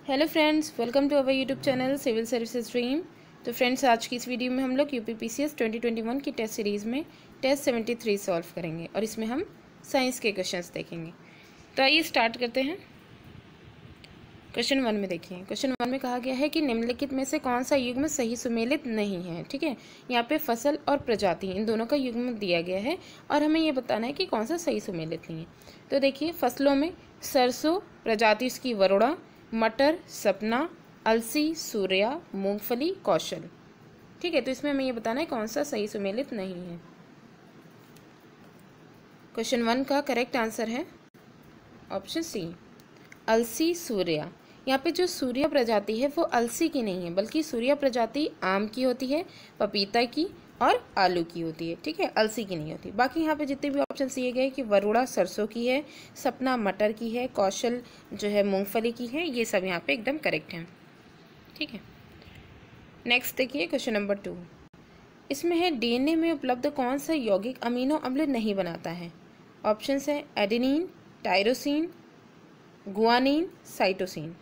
Hello friends, welcome to our YouTube channel civil services dream. तो friends, आज की इस वीडियो में हम लोग यूपीपीसीएस 2021 की टेस्ट सीरीज़ में टेस्ट 73 सॉल्व करेंगे और इसमें हम साइंस के क्वेश्चंस देखेंगे। तो आइए स्टार्ट करते हैं। क्वेश्चन 1 में देखिए, क्वेश्चन 1 में कहा गया है कि निम्नलिखित में से कौन सा युग्म सही सुमेलित नहीं है। ठीक है, यहाँ पे फसल और प्रजाति इन दोनों का युग्म दिया गया है और हमें ये बताना है कि कौन सा सही सुमेलित नहीं है। तो देखिए, फसलों में सरसों प्रजाति उसकी वरुणा, मटर सपना, अलसी सूर्या, मूंगफली कौशल। ठीक है, तो इसमें हमें ये बताना है कौन सा सही सुमेलित नहीं है। क्वेश्चन 1 का करेक्ट आंसर है ऑप्शन सी, अलसी सूर्या। यहाँ पे जो सूर्या प्रजाति है वो अलसी की नहीं है, बल्कि सूर्या प्रजाति आम की होती है, पपीता की और आलू की होती है। ठीक है, अलसी की नहीं होती। बाकी यहाँ पे जितने भी ऑप्शन दिए गए कि वरुणा सरसों की है, सपना मटर की है, कौशल जो है मूंगफली की है, ये सब यहाँ पे एकदम करेक्ट हैं। ठीक है, नेक्स्ट देखिए क्वेश्चन नंबर 2। इसमें है डीएनए में उपलब्ध कौन सा यौगिक अमीनो अम्ल नहीं बनाता है। ऑप्शंस है adenine, tyrosine, guanine, cytosine.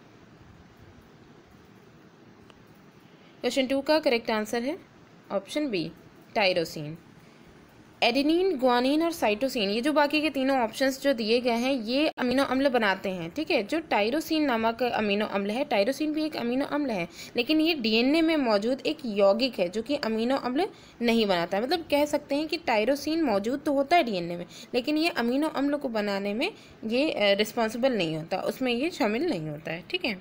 Question 2 का करेक्ट आंसर है option B, tyrosine. Adenine, guanine और साइटोसिन, ये जो बाकी के तीनों ऑप्शंस जो दिए गए हैं ये अमीनो अम्ल बनाते हैं। ठीक है, जो टायरोसिन नामक अमीनो अम्ल है, टायरोसिन भी एक अमीनो अम्ल है, लेकिन ये डीएनए में मौजूद एक यौगिक है जो कि अमीनो अम्ल नहीं बनाता है। मतलब कह सकते हैं कि टायरोसिन मौजूद तो होता है डीएनए में, लेकिन ये अमीनो अम्ल को बनाने में ये रिस्पॉन्सिबल नहीं होता, उसमें ये शामिल नहीं होता है। ठीक है,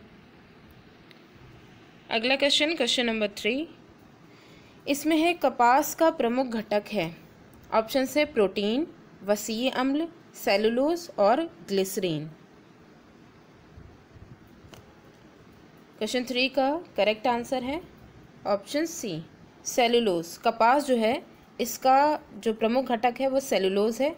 अगला क्वेश्चन, क्वेश्चन नंबर 3। इसमें है कपास का प्रमुख घटक है। ऑप्शन है प्रोटीन, वसीय अम्ल, सेलुलोज और ग्लिसरीन। क्वेश्चन 3 का करेक्ट आंसर है ऑप्शन सी, सेलुलोज। कपास जो है इसका जो प्रमुख घटक है वो सेलुलोज है।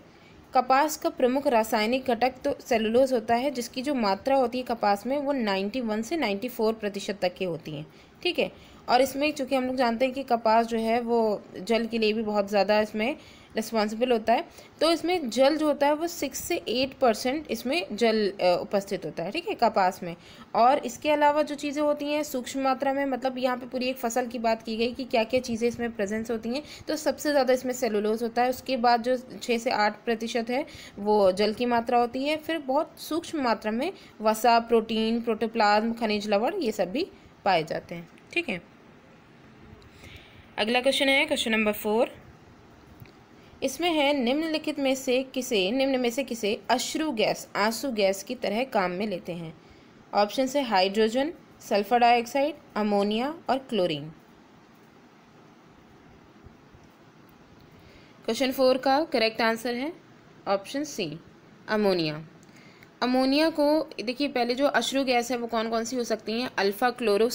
कपास का प्रमुख रासायनिक घटक तो सेलुलोज होता है, जिसकी जो मात्रा होती है कपास में वो 91 से 94% तक की होती है। ठीक है, और इसमें चूंकि हम लोग जानते हैं कि कपास जो है वो जल के लिए भी बहुत ज़्यादा इसमें रिस्पॉन्सिबल होता है, तो इसमें जल जो होता है वो 6 से 8% इसमें जल उपस्थित होता है। ठीक है, कपास में। और इसके अलावा जो चीज़ें होती हैं सूक्ष्म मात्रा में, मतलब यहाँ पे पूरी एक फसल की बात की गई कि क्या क्या चीज़ें इसमें प्रेजेंस होती हैं, तो सबसे ज़्यादा इसमें सेलुलोज होता है। उसके बाद जो 6 से 8% है वो जल की मात्रा होती है। फिर बहुत सूक्ष्म मात्रा में वसा, प्रोटीन, प्रोटोप्लाज्म, खनिज लवण, ये सब भी पाए जाते हैं। ठीक है, अगला क्वेश्चन है क्वेश्चन नंबर 4। इसमें है निम्न में से किसे अश्रु गैस, आंसू गैस की तरह काम में लेते हैं। ऑप्शन है हाइड्रोजन, सल्फर डाइऑक्साइड, अमोनिया और क्लोरीन। क्वेश्चन 4 का करेक्ट आंसर है ऑप्शन सी, अमोनिया। अमोनिया को देखिए, पहले जो अश्रु गैस है वो कौन कौन सी हो सकती हैं, alpha chloro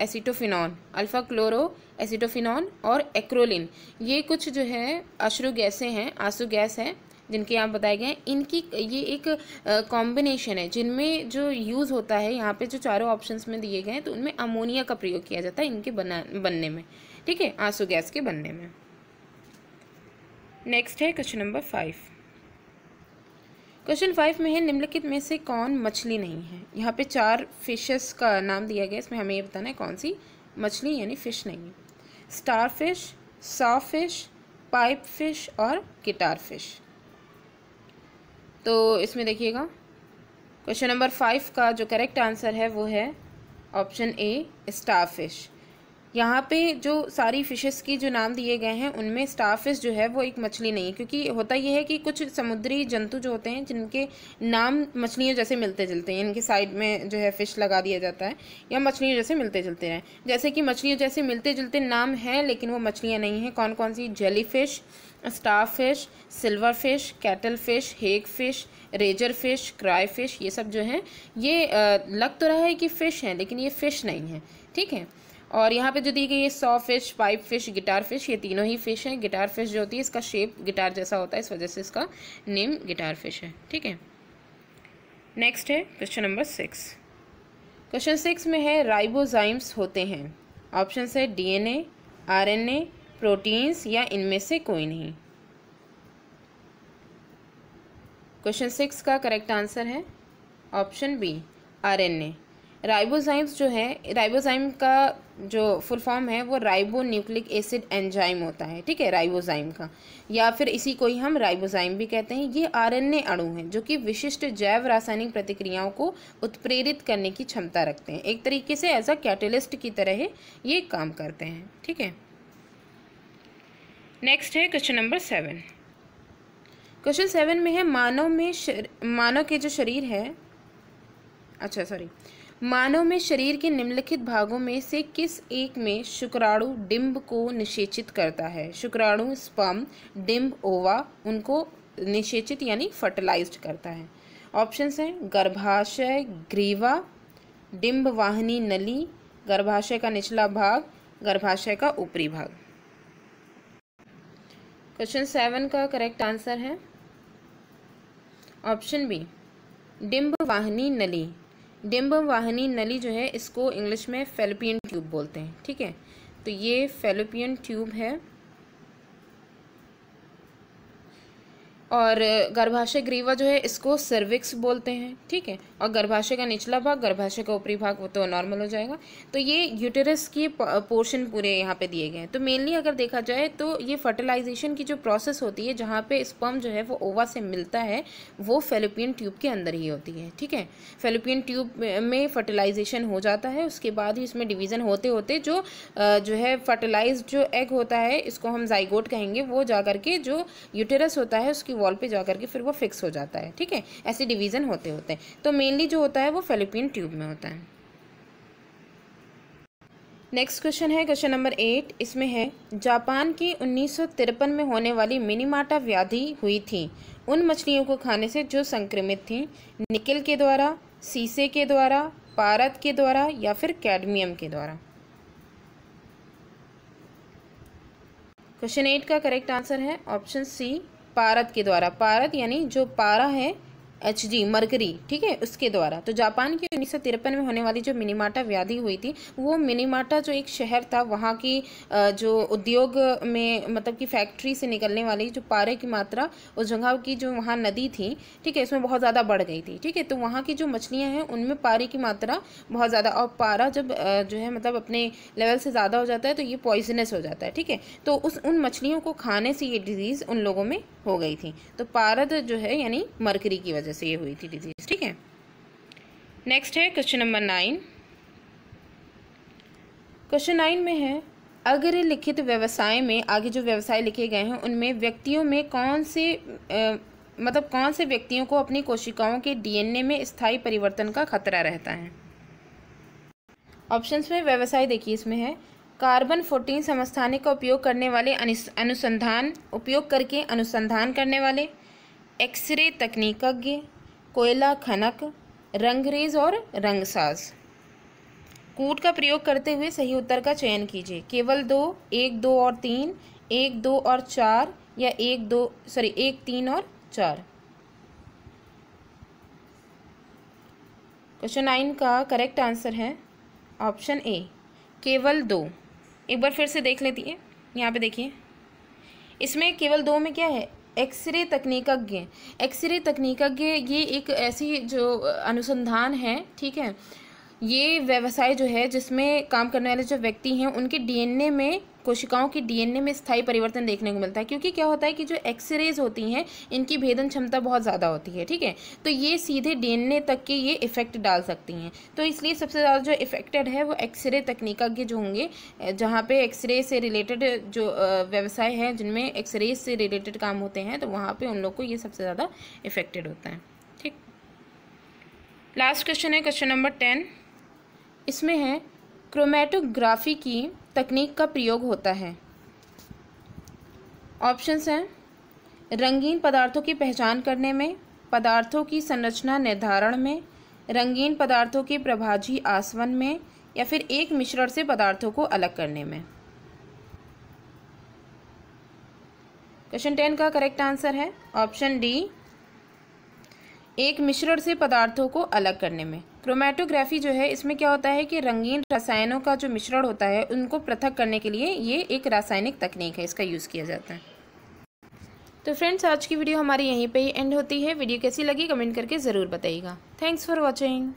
acetophenone, alpha chloro acetophenone और एक्रोलिन। ये कुछ जो है अश्रु गैसें हैं, आंसू गैस हैं, जिनके यहाँ बताए गए हैं। इनकी ये एक कॉम्बिनेशन है जिनमें जो यूज़ होता है, यहाँ पे जो चारों ऑप्शंस में दिए गए हैं तो उनमें अमोनिया का प्रयोग किया जाता है इनके बनने में। ठीक है, आंसू गैस के बनने में। नेक्स्ट है क्वेश्चन नंबर 5। क्वेश्चन 5 में है निम्नलिखित में से कौन मछली नहीं है। यहाँ पे 4 फिशेस का नाम दिया गया, इसमें हमें ये बताना है कौन सी मछली यानी फिश नहीं है। Star fish, saw fish, pipe fish और गिटार फिश। तो इसमें देखिएगा, क्वेश्चन नंबर 5 का जो करेक्ट आंसर है वो है ऑप्शन ए, स्टार फिश। यहाँ पे जो सारी फिशेस की जो नाम दिए गए हैं उनमें स्टारफिश जो है वो एक मछली नहीं है, क्योंकि होता यह है कि कुछ समुद्री जंतु जो होते हैं जिनके नाम मछलियों जैसे मिलते जुलते हैं, इनके साइड में जो है फिश लगा दिया जाता है या मछलियों जैसे मिलते जुलते हैं। जैसे कि मछलियों जैसे मिलते जुलते नाम हैं लेकिन वो मछलियाँ नहीं हैं। कौन कौन सी, jelly fish, star fish, silver fish, cattle fish, hag fish, razor fish, cry fish, ये सब जो हैं ये लग तो रहा है कि फ़िश हैं लेकिन ये फ़िश नहीं है। ठीक है, और यहाँ पे जो दी गई है saw fish, pipe fish, guitar fish, ये तीनों ही फिश हैं। गिटार फिश जो होती है इसका शेप गिटार जैसा होता है, इस वजह से इसका नेम गिटार फिश है। ठीक है, नेक्स्ट है क्वेश्चन नंबर 6। क्वेश्चन 6 में है राइबोजाइम्स होते हैं। ऑप्शन है डीएनए, आरएनए, प्रोटीन्स या इनमें से कोई नहीं। क्वेश्चन 6 का करेक्ट आंसर है ऑप्शन बी, आरएनए। राइबोजाइम्स जो है, राइबोजाइम का जो फुल फॉर्म है वो राइबो न्यूक्लिक एसिड एंजाइम होता है, ठीक है, राइबोजाइम का, या फिर इसी को ही हम राइबोजाइम भी कहते हैं। ये आरएनए अणु हैं जो कि विशिष्ट जैव रासायनिक प्रतिक्रियाओं को उत्प्रेरित करने की क्षमता रखते हैं। एक तरीके से एज अ कैटलिस्ट की तरह ये काम करते हैं, ठीक है। नेक्स्ट है क्वेश्चन नंबर 7। क्वेश्चन 7 में है मानव के जो शरीर है, मानव में शरीर के निम्नलिखित भागों में से किस एक में शुक्राणु डिंब को निषेचित करता है? शुक्राणु स्पर्म, डिंब ओवा, उनको निषेचित यानी फर्टिलाइज्ड करता है। ऑप्शंस हैं गर्भाशय ग्रीवा, डिंब वाहिनी नली, गर्भाशय का निचला भाग, गर्भाशय का ऊपरी भाग। क्वेश्चन 7 का करेक्ट आंसर है ऑप्शन बी, डिंब वाहिनी नली। डिंब वाहिनी नली जो है इसको इंग्लिश में फैलोपियन ट्यूब बोलते हैं, ठीक है। तो ये फैलोपियन ट्यूब है। और गर्भाशय ग्रीवा जो है इसको सर्विक्स बोलते हैं, ठीक है। और गर्भाशय का निचला भाग, गर्भाशय का ऊपरी भाग, वो तो नॉर्मल हो जाएगा। तो ये यूटेरस की पोर्शन पूरे यहाँ पे दिए गए हैं। तो मेनली अगर देखा जाए तो ये फर्टिलाइजेशन की जो प्रोसेस होती है, जहाँ पे स्पर्म जो है वो ओवा से मिलता है, वो फैलोपियन ट्यूब के अंदर ही होती है, ठीक है। फैलोपियन ट्यूब में फर्टिलाइजेशन हो जाता है, उसके बाद ही इसमें डिवीज़न होते होते जो है फर्टिलाइज्ड जो एग होता है, इसको हम जाइगोट कहेंगे, वो जा करके जो यूटेरस होता है उसकी वॉल पे जाकर के फिर वो फिक्स हो जाता है, ठीक है। ऐसे डिवीज़न होते होते हैं। तो मेनली जो होता है वो फैलोपियन ट्यूब में होता है। नेक्स्ट क्वेश्चन है क्वेश्चन नंबर 8। इसमें है जापान की 1953 में होने वाली मिनीमाटा व्याधि हुई थी उन मछलियों को खाने से जो संक्रमित थी, निकेल के द्वारा, सीसे के द्वारा, पारद के द्वारा, या फिर कैडमियम के द्वारा। क्वेश्चन 8 का करेक्ट आंसर है ऑप्शन सी, पारद के द्वारा। पारद यानी जो पारा है Hg मरकरी, ठीक है, उसके द्वारा। तो जापान की 1953 में होने वाली जो मिनीमाटा व्याधि हुई थी, वो मिनीमाटा जो एक शहर था, वहाँ की जो उद्योग में मतलब कि फैक्ट्री से निकलने वाली जो पारे की मात्रा उस जगह की जो वहाँ नदी थी, ठीक है, इसमें बहुत ज़्यादा बढ़ गई थी, ठीक है। तो वहाँ की जो मछलियाँ हैं उनमें पारे की मात्रा बहुत ज़्यादा, और पारा जब जो है मतलब अपने लेवल से ज़्यादा हो जाता है तो ये पॉइजनस हो जाता है, ठीक है। तो उन मछलियों को खाने से ये डिजीज़ उन लोगों में हो गई थी। तो पारद जो है यानी मरकरी की वजह से ये हुई थी डिजीज, ठीक है। नेक्स्ट है क्वेश्चन नंबर 9। क्वेश्चन 9 में है अग्र लिखित व्यवसाय में, आगे जो व्यवसाय लिखे गए हैं उनमें व्यक्तियों में कौन से व्यक्तियों को अपनी कोशिकाओं के डीएनए में स्थायी परिवर्तन का खतरा रहता है? ऑप्शंस में व्यवसाय देखिए, इसमें है कार्बन 14 समस्थानिक का उपयोग करने वाले उपयोग करके अनुसंधान करने वाले, एक्सरे तकनीकज्ञ, कोयला खनक, रंगरेज और रंगसाज। कूट का प्रयोग करते हुए सही उत्तर का चयन कीजिए। केवल 2, 1, 2 और 3, 1, 2 और 4, या 1, 3 और 4। क्वेश्चन 9 का करेक्ट आंसर है ऑप्शन ए, केवल 2। एक बार फिर से देख लेती है, यहाँ पे देखिए, इसमें केवल 2 में क्या है, एक्सरे तकनीकज्ञ। एक्सरे तकनीकज्ञ ये एक ऐसी जो अनुसंधान है, ठीक है, ये व्यवसाय जो है जिसमें काम करने वाले जो व्यक्ति हैं उनके डीएनए में, कोशिकाओं की डीएनए में स्थायी परिवर्तन देखने को मिलता है। क्योंकि क्या होता है कि जो एक्सरेज होती हैं इनकी भेदन क्षमता बहुत ज़्यादा होती है, ठीक है। तो ये सीधे डीएनए तक के ये इफेक्ट डाल सकती हैं। तो इसलिए सबसे ज़्यादा जो इफेक्टेड है वो एक्सरे तकनीकज्ञ जो होंगे, जहाँ पे एक्सरे से रिलेटेड जो व्यवसाय है जिनमें एक्सरे से रिलेटेड काम होते हैं, तो वहाँ पर उन लोग को ये सबसे ज़्यादा इफेक्टेड होता है, ठीक। लास्ट क्वेश्चन है क्वेश्चन नंबर 10। इसमें है क्रोमेटोग्राफी की तकनीक का प्रयोग होता है। ऑप्शंस हैं रंगीन पदार्थों की पहचान करने में, पदार्थों की संरचना निर्धारण में, रंगीन पदार्थों के प्रभाजी आसवन में, या फिर एक मिश्रण से पदार्थों को अलग करने में। क्वेश्चन 10 का करेक्ट आंसर है ऑप्शन डी, एक मिश्रण से पदार्थों को अलग करने में। क्रोमेटोग्राफी जो है इसमें क्या होता है कि रंगीन रसायनों का जो मिश्रण होता है उनको पृथक करने के लिए ये एक रासायनिक तकनीक है, इसका यूज़ किया जाता है। तो फ्रेंड्स, आज की वीडियो हमारी यहीं पे ही एंड होती है। वीडियो कैसी लगी कमेंट करके ज़रूर बताइएगा। Thanks for watching.